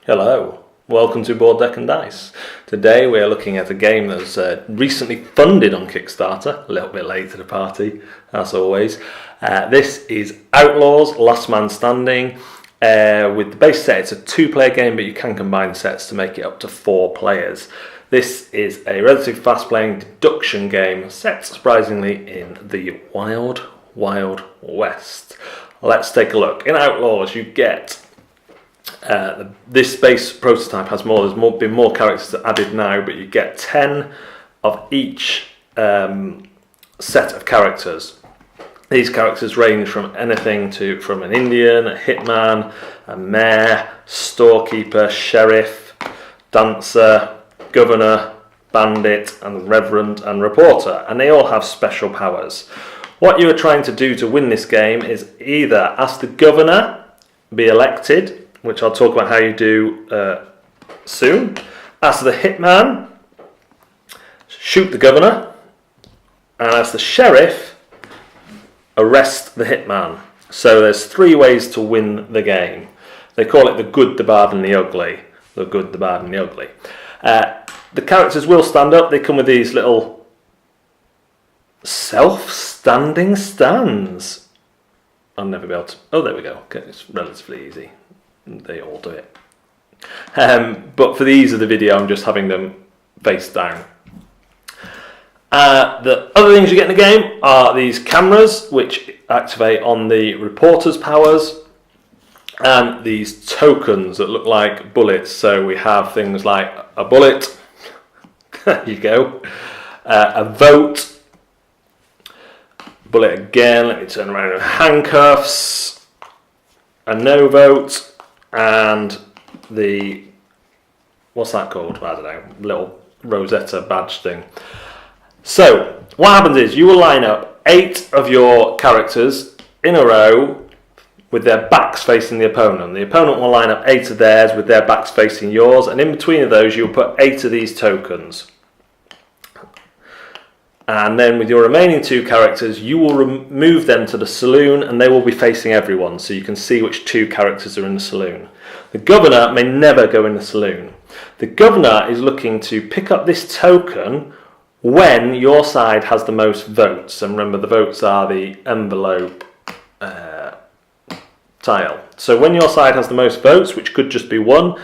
Hello, welcome to Board Deck and Dice. Today we are looking at a game that's recently funded on Kickstarter, a little bit late to the party, as always. This is Outlaws, Last Man Standing. With the base set, it's a 2-player game, but you can combine sets to make it up to 4 players. This is a relatively fast-playing deduction game set, surprisingly, in the Wild West. Let's take a look. In Outlaws, you get... this base prototype has more. There's been more characters added now, but you get 10 of each set of characters. These characters range from anything from an Indian, a hitman, a mayor, storekeeper, sheriff, dancer, governor, bandit, and reverend and reporter, and they all have special powers. What you are trying to do to win this game is either ask the governor be elected, which I'll talk about how you do soon. As the hitman, shoot the governor, and as the sheriff, arrest the hitman. So there's 3 ways to win the game. They call it the good, the bad, and the ugly. The good, the bad, and the ugly. The characters will stand up. They come with these little self-standing stands. I'll never be able to... Oh, there we go. Okay, it's relatively easy. They all do it. But for the ease of the video, I'm just having them face down. The other things you get in the game are these cameras, which activate on the reporter's powers, and these tokens that look like bullets. So we have things like a bullet, there you go, a vote, bullet again, let me turn around, handcuffs, a no vote, and the, what's that called? I don't know, little Rosetta badge thing. So, what happens is you will line up 8 of your characters in a row with their backs facing the opponent. The opponent will line up 8 of theirs with their backs facing yours, and in between of those you'll put 8 of these tokens. And then with your remaining 2 characters, you will move them to the saloon, and they will be facing everyone, so you can see which 2 characters are in the saloon. The governor may never go in the saloon. The governor is looking to pick up this token when your side has the most votes. And remember, the votes are the envelope tile. So when your side has the most votes, which could just be 1,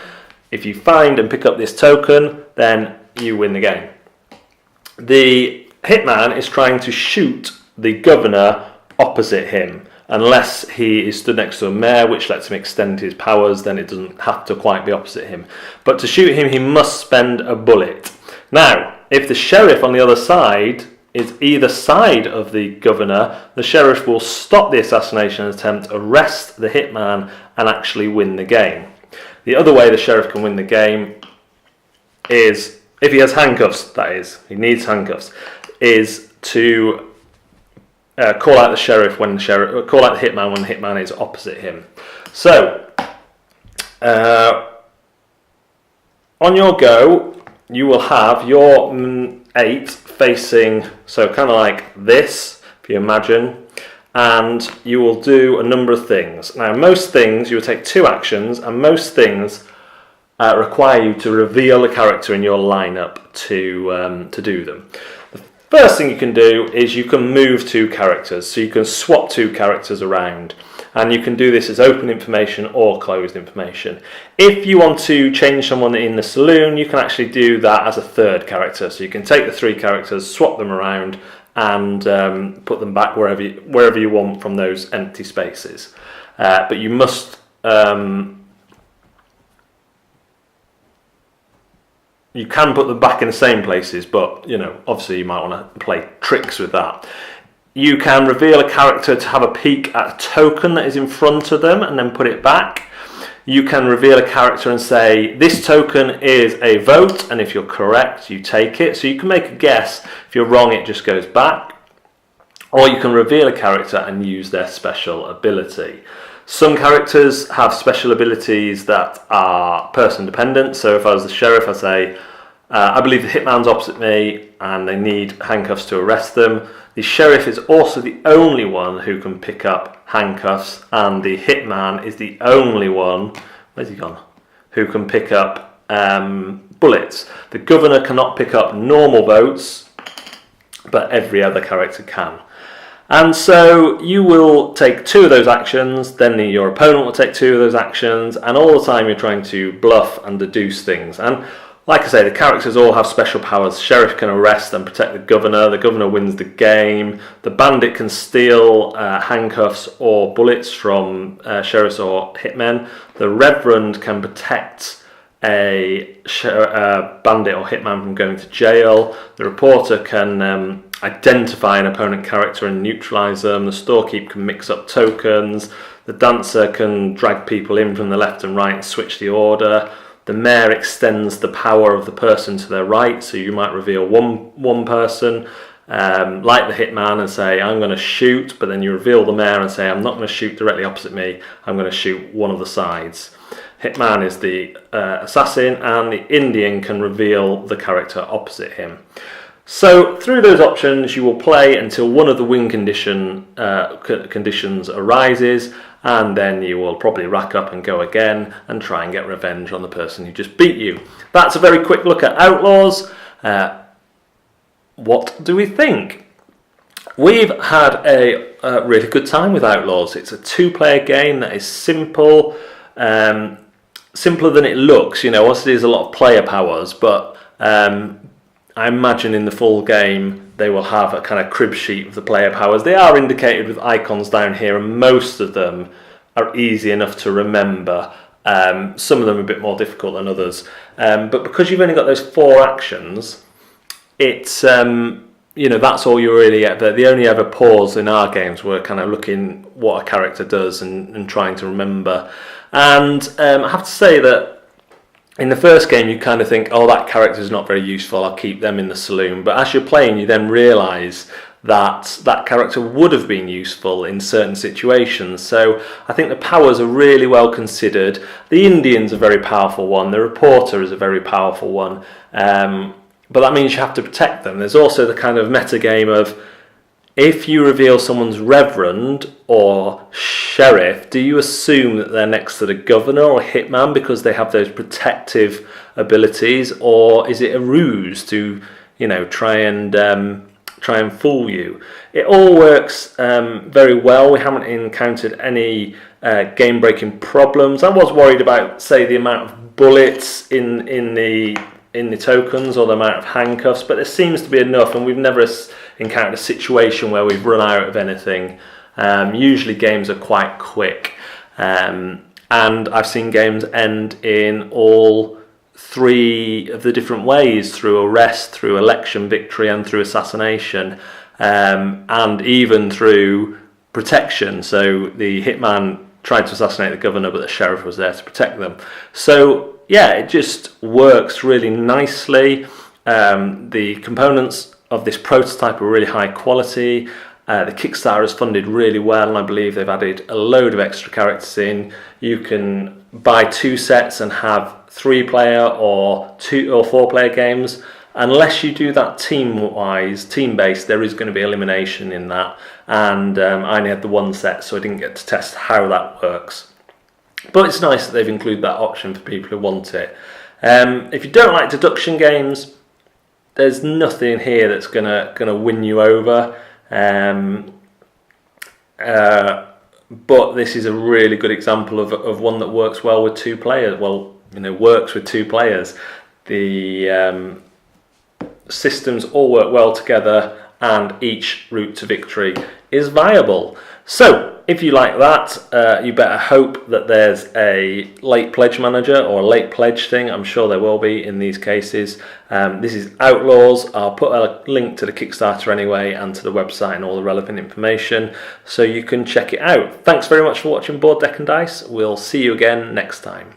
if you find and pick up this token, then you win the game. The hitman is trying to shoot the governor opposite him, unless he is stood next to a mayor, which lets him extend his powers. Then it doesn't have to quite be opposite him. But to shoot him, he must spend a bullet. Now, if the sheriff on the other side is either side of the governor, the sheriff will stop the assassination attempt, arrest the hitman, and actually win the game. The other way the sheriff can win the game is, if he has handcuffs, that is, he needs handcuffs, is to call out the sheriff when call out the hitman when the hitman is opposite him. So, on your go, you will have your 8 facing, so kind of like this, if you imagine, and you will do a number of things. Now, most things, you will take 2 actions, and most things require you to reveal a character in your lineup to do them. The first thing you can do is you can move 2 characters, so you can swap 2 characters around, and you can do this as open information or closed information. If you want to change someone in the saloon, you can actually do that as a 3rd character, so you can take the 3 characters, swap them around, and put them back wherever you want from those empty spaces. But you must you can put them back in the same places, but obviously you might want to play tricks with that. You can reveal a character to have a peek at a token that is in front of them and then put it back. You can reveal a character and say, this token is a vote, and if you're correct, you take it. So you can make a guess. If you're wrong, it just goes back. Or you can reveal a character and use their special ability. Some characters have special abilities that are person dependent. So if I was the sheriff, I say, I believe the hitman's opposite me and they need handcuffs to arrest them. The sheriff is also the only one who can pick up handcuffs, and the hitman is the only one, where's he gone, who can pick up bullets. The governor cannot pick up normal votes, but every other character can. And so you will take 2 of those actions, then your opponent will take 2 of those actions, and all the time you're trying to bluff and deduce things. And like I say, the characters all have special powers. Sheriff can arrest and protect the governor wins the game. The bandit can steal handcuffs or bullets from sheriffs or hitmen. The reverend can protect a bandit or hitman from going to jail. The reporter can identify an opponent character and neutralise them. The storekeeper can mix up tokens. The dancer can drag people in from the left and right and switch the order. The mayor extends the power of the person to their right, so you might reveal one person, like the hitman, and say, I'm going to shoot, but then you reveal the mayor and say, I'm not going to shoot directly opposite me, I'm going to shoot one of the sides. Hitman is the assassin, and the Indian can reveal the character opposite him. So through those options you will play until one of the win conditions arises, and then you will probably rack up and go again and try and get revenge on the person who just beat you. That's a very quick look at Outlaws. What do we think? We've had a really good time with Outlaws. It's a 2-player game that is simple, simpler than it looks. You know, obviously there's a lot of player powers, but I imagine in the full game they will have a kind of crib sheet of the player powers. They are indicated with icons down here, and most of them are easy enough to remember. Some of them are a bit more difficult than others. But because you've only got those 4 actions, it's you know, that's all you really get. The only ever pause in our games were kind of looking what a character does and trying to remember. And I have to say that in the first game you kind of think, oh, that character is not very useful, I'll keep them in the saloon. But as you're playing you then realise that that character would have been useful in certain situations. So I think the powers are really well considered. The Indian's a very powerful one, the reporter is a very powerful one, but that means you have to protect them. There's also the kind of meta game of, if you reveal someone's reverend or sheriff, do you assume that they're next to the governor or hitman because they have those protective abilities, or is it a ruse to, you know, try and fool you? It all works very well. We haven't encountered any game-breaking problems. I was worried about, say, the amount of bullets in the tokens or the amount of handcuffs, but there seems to be enough, and we've never encountered a situation where we've run out of anything. Usually games are quite quick, and I've seen games end in all 3 of the different ways, through arrest, through election victory, and through assassination, and even through protection. So the hitman tried to assassinate the governor, but the sheriff was there to protect them. So yeah, it just works really nicely. The components of this prototype are really high quality. The Kickstarter is funded really well, and I believe they've added a load of extra characters in. You can buy 2 sets and have 3-player or 2 or 4-player games. Unless you do that team-based, there is going to be elimination in that. And I only had the 1 set, so I didn't get to test how that works. But it's nice that they've included that option for people who want it. If you don't like deduction games, there's nothing here that's gonna win you over. But this is a really good example of one that works well with 2 players. Well, you know, works with 2 players. The systems all work well together, and each route to victory is viable. So, if you like that, you better hope that there's a late pledge manager or a late pledge thing. I'm sure there will be in these cases. This is Outlaws. I'll put a link to the Kickstarter anyway, and to the website and all the relevant information, so you can check it out. Thanks very much for watching Board, Deck and Dice. We'll see you again next time.